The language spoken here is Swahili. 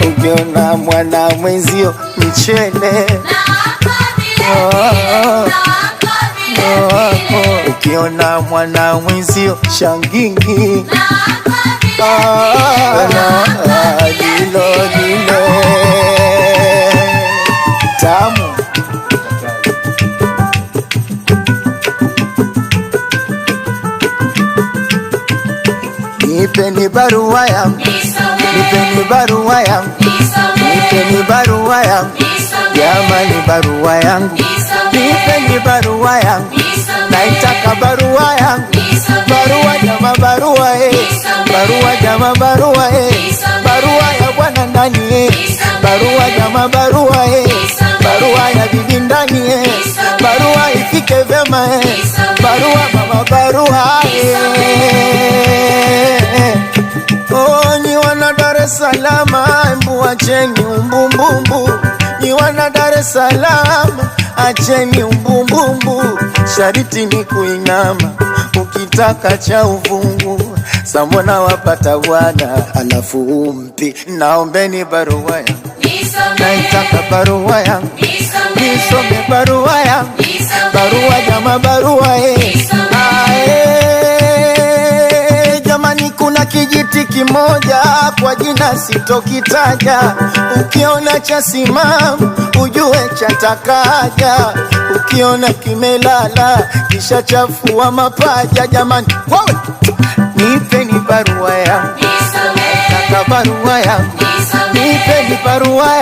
Ukiona mwana mwenzio mchele, ukiona mwana mwenzio shangingi, lilo tamu. Nipeni barua yangu, nipeni barua yangu, nipeni barua yangu, jamani barua yangu, nipeni barua yangu, naitaka barua yangu, barua jama barua barua jama barua barua ya bwana ndani barua jama barua barua ya bibi ndani barua ifike vema barua mama barua Ni wana Dar es Salaam, mbu acheni umbumbumbu. Ni wana Dar es Salaam, acheni umbumbumbu. Shariti ni kuinama, ukitaka cha uvungu. Samona wapata wana, alafu umpi. Naombeni barua yangu, naitaka barua yangu, nisome barua yangu, barua jama barua Jamani kuna kijiti kimoja kwa jina sitokitaja. Ukiona cha simamu ujue chatakaja. Ukiona kimelala kisha chafua mapaja. Jamani wawe nipeni barua yangu, nataka barua yangu, nipeni barua yangu.